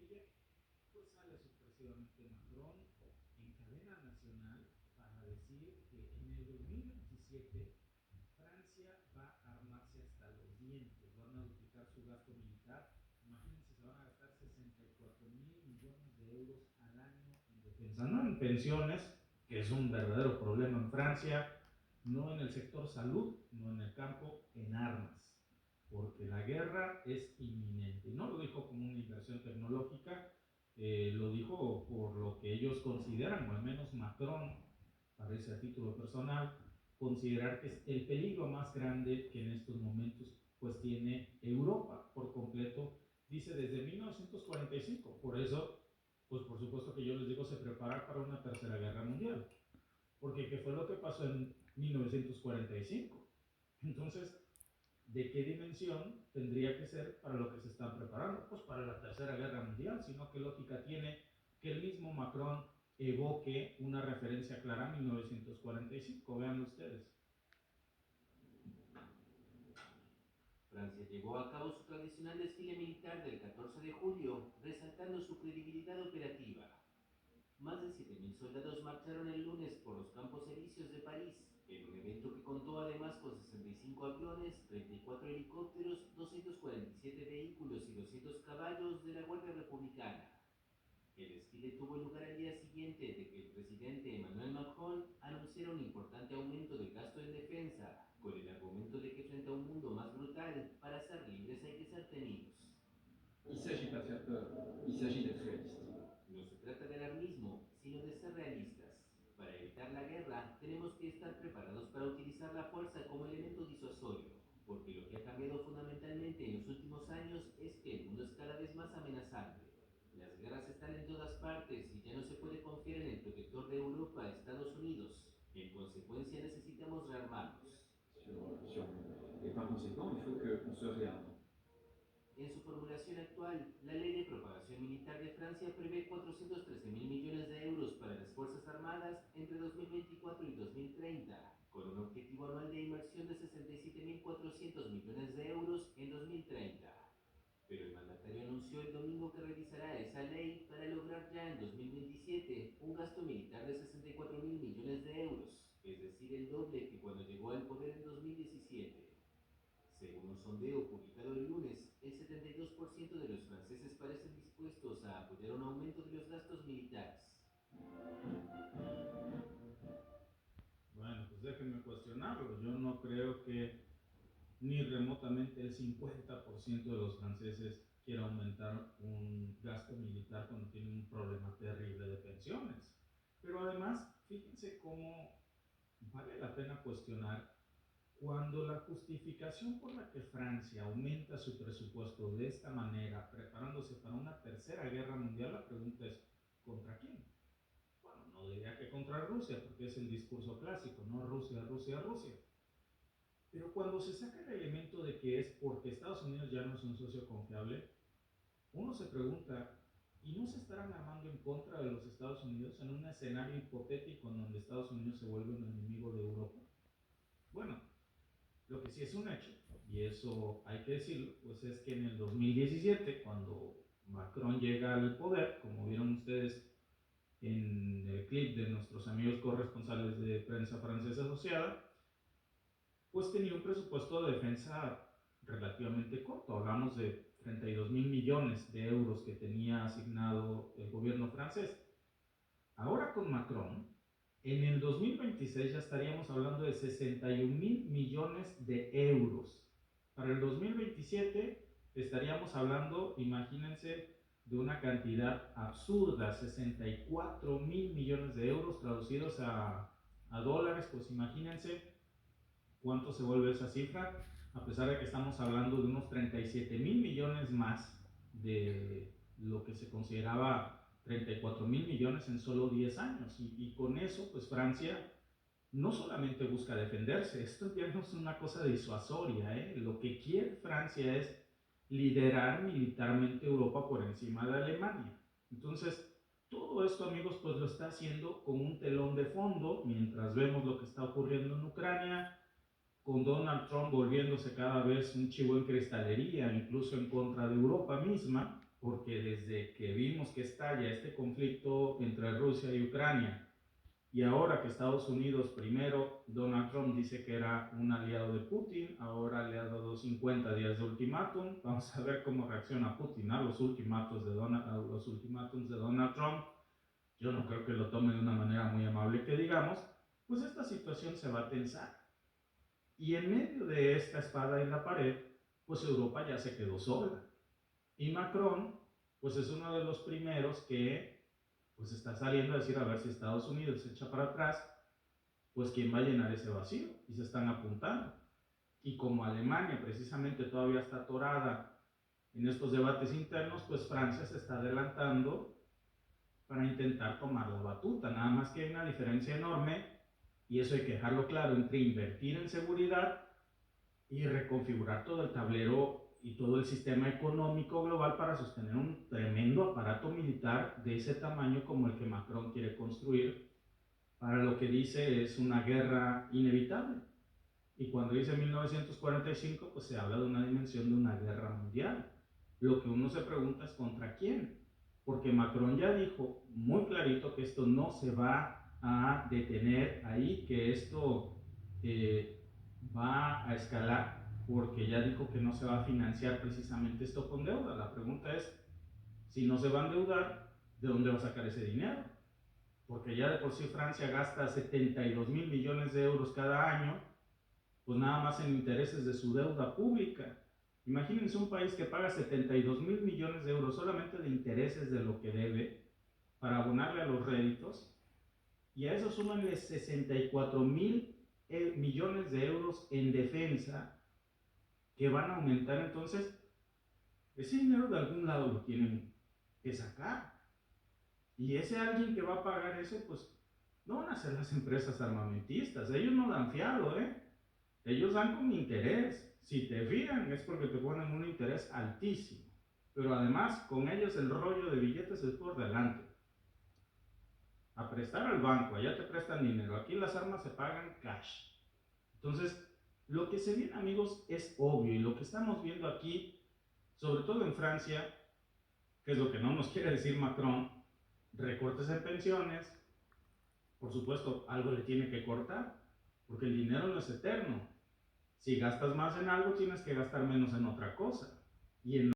Miguel, pues sale su presidente Macron en cadena nacional para decir que en el 2027 Francia va a armarse hasta los dientes, van a duplicar su gasto militar. Imagínense, se van a gastar 64 mil millones de euros al año en defensa, no en pensiones, que es un verdadero problema en Francia, no en el sector salud, no en el campo, en armas, porque la guerra es inminente. Y no lo dijo como una inversión tecnológica, lo dijo por lo que ellos consideran, o al menos Macron, parece a título personal, considerar que es el peligro más grande que en estos momentos pues tiene Europa por completo, dice desde 1945. Por eso, pues por supuesto que yo les digo, se prepara para una tercera guerra mundial, porque ¿qué fue lo que pasó en 1945? Entonces, ¿de qué dimensión tendría que ser para lo que se están preparando? Pues para la tercera guerra mundial, sino qué lógica tiene que el mismo Macron evoque una referencia clara a 1945. Vean ustedes. Francia llevó a cabo su tradicional desfile militar del 14 de julio, resaltando su credibilidad operativa. Más de 7.000 soldados marcharon el lunes por los Campos Elíseos de París, en un evento que contó además con 65 aviones, 34 helicópteros, 247 vehículos y 200 caballos de la Guardia Republicana. El desfile tuvo lugar al día siguiente de que el presidente Emmanuel Macron anunciara un importante aumento del gasto en defensa, con el argumento de que frente a un mundo más brutal, para ser libres hay que ser temidos. Il ne s'agit pas de faire peur, il s'agit d'être réaliste. No se trata de alarmismo, sino de ser realistas. Para evitar la guerra, tenemos que estar preparados para utilizar la fuerza como elemento disuasorio, porque lo que ha cambiado fundamentalmente en los últimos años es que el mundo es cada vez más amenazante. Las guerras están en todas partes y ya no se puede confiar en el protector de Europa, Estados Unidos. En consecuencia necesitamos rearmarnos. Et par conséquent, il faut qu'on se réarme. En su formulación actual, la Ley de Propagación Militar de Francia prevé 413 mil millones de euros para las Fuerzas Armadas entre 2024 y 2030, con un objetivo anual de inversión de 67.400 millones de euros en 2030. Pero el mandatario anunció el domingo que revisará esa ley para lograr ya en 2027 un gasto militar de 64 mil millones de euros, es decir, el doble que cuando llegó al poder en 2017. Según un sondeo publicado el lunes, el 72% de los franceses parecen dispuestos a apoyar un aumento de los gastos militares. Bueno, pues déjenme cuestionarlo. Yo no creo que ni remotamente el 50% de los franceses quiera aumentar un gasto militar cuando tienen un problema terrible de pensiones. Pero además, fíjense cómo vale la pena cuestionar cuando la justificación por la que Francia aumenta su presupuesto de esta manera, preparándose para una tercera guerra mundial, la pregunta es, ¿contra quién? Bueno, no diría que contra Rusia, porque es el discurso clásico, ¿no? Rusia, Rusia, Rusia. Pero cuando se saca el elemento de que es porque Estados Unidos ya no es un socio confiable, uno se pregunta, ¿y no se estarán armando en contra de los Estados Unidos en un escenario hipotético en donde Estados Unidos se vuelve un enemigo de Europa? Bueno, lo que sí es un hecho, y eso hay que decirlo, pues es que en el 2017, cuando Macron llega al poder, como vieron ustedes en el clip de nuestros amigos corresponsales de prensa francesa asociada, pues tenía un presupuesto de defensa relativamente corto. Hablamos de 32 mil millones de euros que tenía asignado el gobierno francés. Ahora con Macron, en el 2026 ya estaríamos hablando de 61 mil millones de euros. Para el 2027 estaríamos hablando, imagínense, de una cantidad absurda, 64 mil millones de euros traducidos a dólares, pues imagínense cuánto se vuelve esa cifra, a pesar de que estamos hablando de unos 37 mil millones más de lo que se consideraba 34 mil millones en solo 10 años. Y con eso, pues Francia no solamente busca defenderse, esto ya no es una cosa disuasoria, ¿eh? Lo que quiere Francia es liderar militarmente Europa por encima de Alemania. Entonces, todo esto, amigos, pues lo está haciendo con un telón de fondo, mientras vemos lo que está ocurriendo en Ucrania, con Donald Trump volviéndose cada vez un chivo en cristalería, incluso en contra de Europa misma, porque desde que vimos que estalla este conflicto entre Rusia y Ucrania, y ahora que Estados Unidos, primero Donald Trump dice que era un aliado de Putin, ahora le ha dado 50 días de ultimátum, vamos a ver cómo reacciona Putin a los ultimátums de Donald Trump. Yo no creo que lo tome de una manera muy amable que digamos, pues esta situación se va a tensar. Y en medio de esta espada en la pared, pues Europa ya se quedó sola. Y Macron, pues es uno de los primeros que pues está saliendo a decir a ver si Estados Unidos se echa para atrás, pues quién va a llenar ese vacío, y se están apuntando. Y como Alemania precisamente todavía está atorada en estos debates internos, pues Francia se está adelantando para intentar tomar la batuta. Nada más que hay una diferencia enorme, y eso hay que dejarlo claro, entre invertir en seguridad y reconfigurar todo el tablero y todo el sistema económico global para sostener un tremendo aparato militar de ese tamaño como el que Macron quiere construir, para lo que dice es una guerra inevitable. Y cuando dice 1945, pues se habla de una dimensión de una guerra mundial. Lo que uno se pregunta es ¿contra quién? Porque Macron ya dijo muy clarito que esto no se va a detener ahí, que esto va a escalar, porque ya dijo que no se va a financiar precisamente esto con deuda. La pregunta es, si no se va a endeudar, ¿de dónde va a sacar ese dinero? Porque ya de por sí Francia gasta 72.000 millones de euros cada año, pues nada más en intereses de su deuda pública. Imagínense un país que paga 72.000 millones de euros solamente de intereses de lo que debe para abonarle a los réditos, y a eso súmanle 64.000 millones de euros en defensa que van a aumentar. Entonces ese dinero de algún lado lo tienen que sacar, y ese alguien que va a pagar eso, pues no van a ser las empresas armamentistas. Ellos no dan fiado, ellos dan con interés. Si te fían es porque te ponen un interés altísimo, pero además con ellos el rollo de billetes es por delante. A prestar al banco, allá te prestan dinero, aquí las armas se pagan cash. Entonces, lo que se viene, amigos, es obvio, y lo que estamos viendo aquí, sobre todo en Francia, que es lo que no nos quiere decir Macron, recortes en pensiones. Por supuesto, algo le tiene que cortar, porque el dinero no es eterno. Si gastas más en algo, tienes que gastar menos en otra cosa. Y en